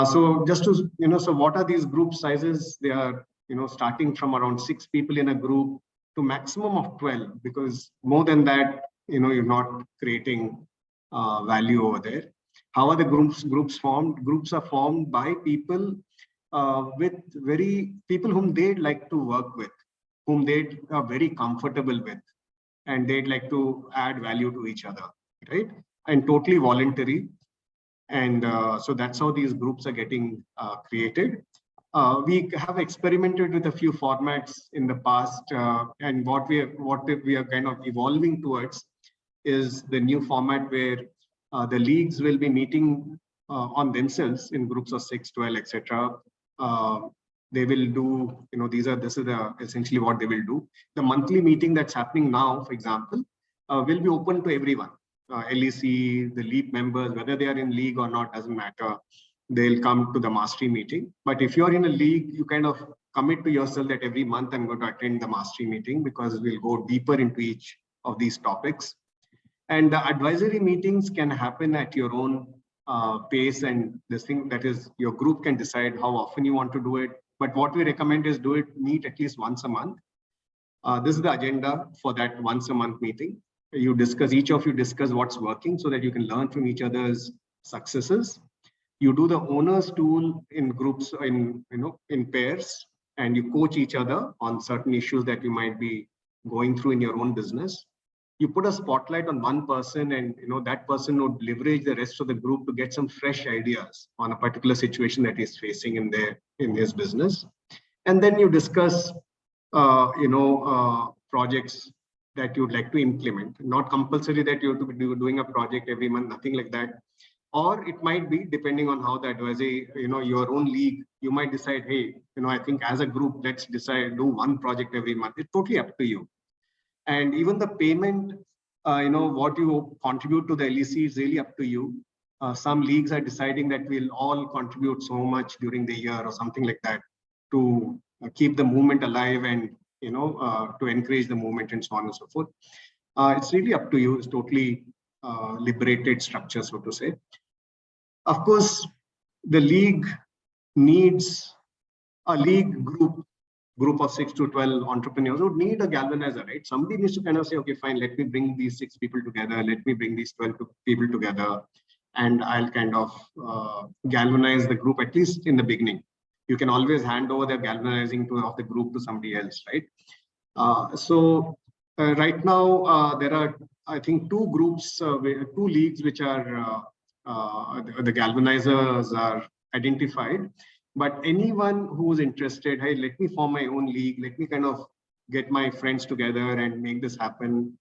So just to so what are these group sizes? They are starting from around 6 people in a group to maximum of 12, because more than that, you're not creating value over there. How are the groups formed? Groups are formed by people people whom they'd like to work with, whom they are very comfortable with, and they'd like to add value to each other, right? And totally voluntary. And so that's how these groups are getting created. We have experimented with a few formats in the past, and what we are kind of evolving towards is the new format where the leagues will be meeting on themselves in groups of 6, 12, etc. They will do, this is essentially what they will do. The monthly meeting that's happening now, for example, will be open to everyone. LEC, the LEAP members, whether they are in league or not, doesn't matter. They'll come to the mastery meeting. But if you're in a league, you kind of commit to yourself that every month I'm going to attend the mastery meeting, because we'll go deeper into each of these topics. And the advisory meetings can happen at your own pace, and this thing that is your group can decide how often you want to do it. But what we recommend is meet at least once a month. This is the agenda for that once a month meeting. Each of you discuss what's working so that you can learn from each other's successes. You do the owners tool in groups, in pairs, and you coach each other on certain issues that you might be going through in your own business. You put a spotlight on one person, and that person would leverage the rest of the group to get some fresh ideas on a particular situation that he's facing in his business. And then you discuss projects that you'd like to implement. Not compulsory that you have to be doing a project every month, nothing like that. Or it might be, depending on how the advisory, your own league, you might decide, hey, I think as a group, let's do one project every month. It's totally up to you. And even the payment, what you contribute to the LEC is really up to you. Some leagues are deciding that we'll all contribute so much during the year or something like that to keep the movement alive and to encourage the movement and so on and so forth. It's really up to you. It's totally liberated structure, so to say. Of course, the league needs a league group of 6 to 12 entrepreneurs would need a galvanizer, right? Somebody needs to kind of say, okay, fine, let me bring these 6 people together. Let me bring these 12 people together, and I'll kind of galvanize the group, at least in the beginning. You can always hand over the galvanizing of the group to somebody else, right? Right now, there are, I think, 2 groups, 2 leagues, which are the galvanizers are identified. But anyone who's interested, hey, let me form my own league, let me kind of get my friends together and make this happen,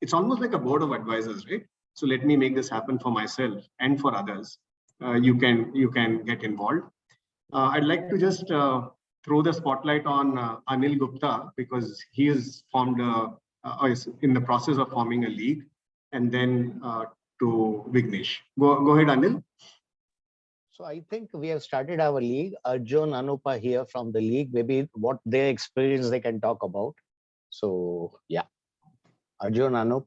it's almost like a board of advisors, right? So let me make this happen for myself and for others. You can get involved. I'd like to just throw the spotlight on Anil Gupta, because he is is in the process of forming a league, and then to Vignesh. Go ahead, Anil. So I think we have started our league. Arjun, Anupa here from the league. Maybe what their experience they can talk about. So yeah, Arjun, Anup.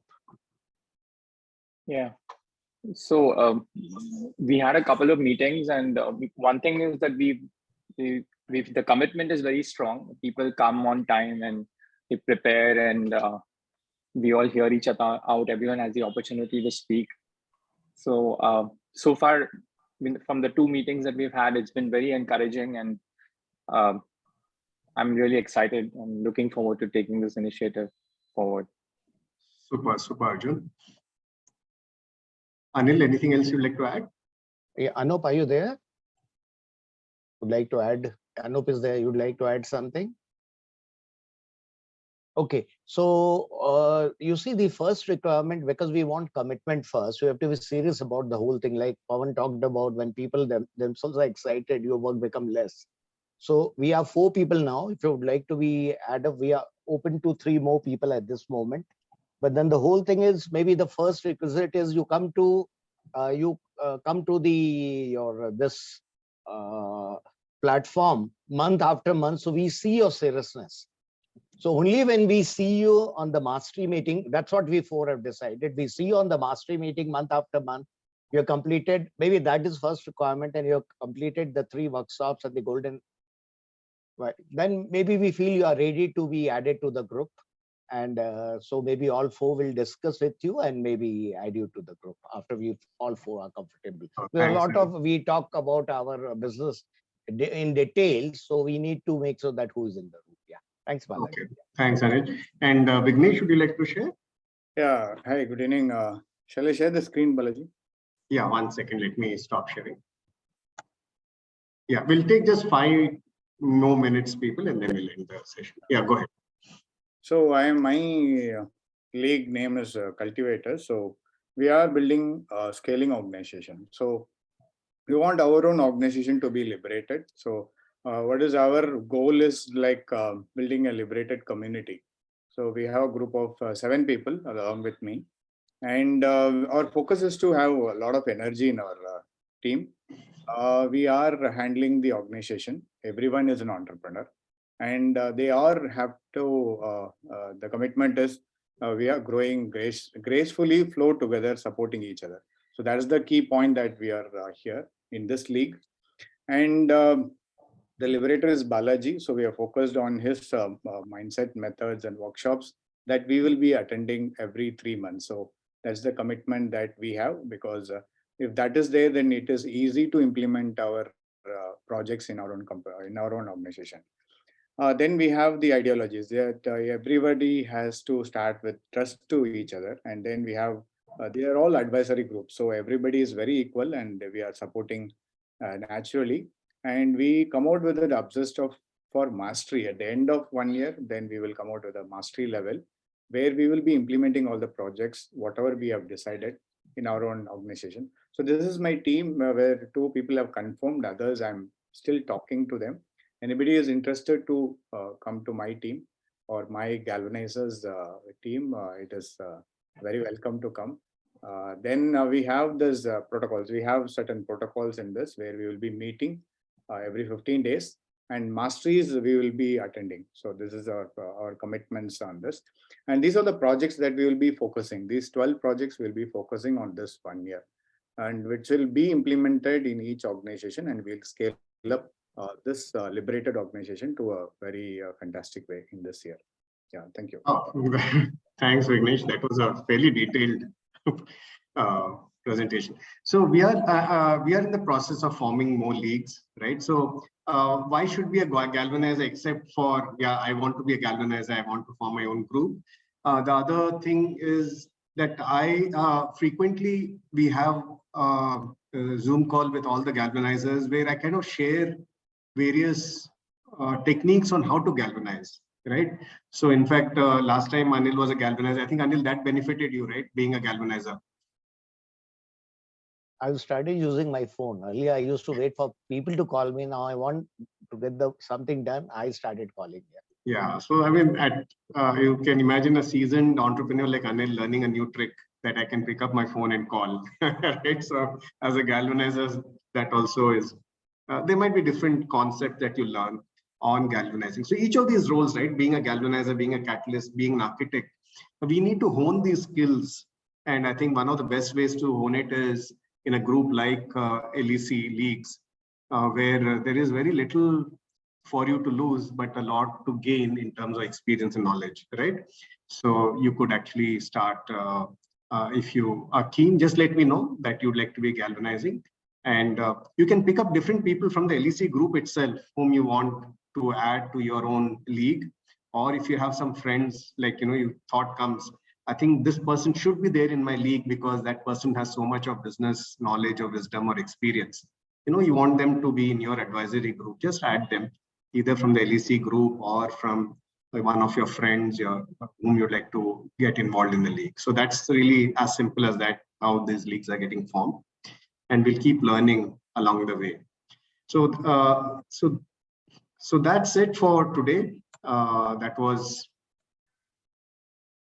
Yeah. So we had a couple of meetings, and one thing is that the commitment is very strong. People come on time and they prepare, and we all hear each other out. Everyone has the opportunity to speak. So so far, from the 2 meetings that we've had, it's been very encouraging, and I'm really excited and looking forward to taking this initiative forward. Super, Arjun. Anil, anything else you'd like to add? Yeah, Anup, are you there? would like to add? Anup is there. You'd like to add something? Okay, so you see the first requirement, because we want commitment first, we have to be serious about the whole thing. Like Pawan talked about, when people themselves are excited, your work become less. So we are 4 people now. If you would like to be added, we are open to 3 more people at this moment. But then the whole thing is, maybe the first requisite is you come to this platform month after month, so we see your seriousness. So only when we see you on the mastery meeting, that's what we 4 have decided. We see you on the mastery meeting month after month. You have completed, maybe that is first requirement, and you have completed the 3 workshops at the golden. Right. Then maybe we feel you are ready to be added to the group. And so maybe all 4 will discuss with you and maybe add you to the group after we all 4 are comfortable. There are a lot of, we talk about our business in detail, so we need to make sure that who is in the room. Yeah. Thanks, Balaji. Okay. Thanks, Anil. And Vignesh, would you like to share? Yeah. Hi, good evening. Shall I share the screen, Balaji? Yeah, 1 second. Let me stop sharing. Yeah, we'll take just 5 more minutes, people, and then we'll end the session. Yeah, go ahead. So my league name is Cultivator. So we are building a scaling organization. So we want our own organization to be liberated. So what is our goal is like building a liberated community. So we have a group of 7 people along with me. And our focus is to have a lot of energy in our team. We are handling the organization. Everyone is an entrepreneur. And they are have to, the commitment is we are growing gracefully, flow together, supporting each other. So that is the key point that we are here in this league. And the liberator is Balaji. So we are focused on his mindset, methods, and workshops that we will be attending every 3 months. So that's the commitment that we have, because if that is there, then it is easy to implement our projects in our own organization. Then we have the ideologies that everybody has to start with trust to each other. And then we have, they are all advisory groups. So everybody is very equal and we are supporting naturally. And we come out with an obsessed of for mastery at the end of 1 year. Then we will come out with a mastery level where we will be implementing all the projects, whatever we have decided in our own organization. So this is my team where 2 people have confirmed, others I'm still talking to them. Anybody is interested to come to my team or my galvanizers team, it is very welcome to come. Then we have this protocols. We have certain protocols in this where we will be meeting every 15 days, and masteries we will be attending. So this is our commitments on this. And these are the projects that we will be focusing. These 12 projects will be focusing on this 1 year, and which will be implemented in each organization, and we'll scale up this liberated organization to a very fantastic way in this year. Yeah, thank you. Oh, thanks, Vignesh. That was a fairly detailed presentation. So we are in the process of forming more leagues, right? So why should be a galvanizer except for, yeah, I want to be a galvanizer, I want to form my own group. The other thing is that frequently we have a Zoom call with all the galvanizers where I kind of share various techniques on how to galvanize, right? So in fact, last time Anil was a galvanizer. I think Anil, that benefited you, right? Being a galvanizer. I started using my phone. Earlier, I used to wait for people to call me. Now I want to get something done. I started calling. Yeah. So I mean, you can imagine a seasoned entrepreneur like Anil learning a new trick that I can pick up my phone and call. Right? So as a galvanizer, that also is. There might be different concepts that you learn on galvanizing. So each of these roles, right? Being a galvanizer, being a catalyst, being an architect, we need to hone these skills. And I think one of the best ways to hone it is in a group like LEC leagues, where there is very little for you to lose, but a lot to gain in terms of experience and knowledge, right? So you could actually start, if you are keen, just let me know that you'd like to be galvanizing. And you can pick up different people from the LEC group itself whom you want to add to your own league. Or if you have some friends, like, you thought comes, I think this person should be there in my league because that person has so much of business knowledge or wisdom or experience. you want them to be in your advisory group, just add them either from the LEC group or from one of your friends whom you'd like to get involved in the league. So that's really as simple as that, how these leagues are getting formed. And we'll keep learning along the way. So, so that's it for today. That was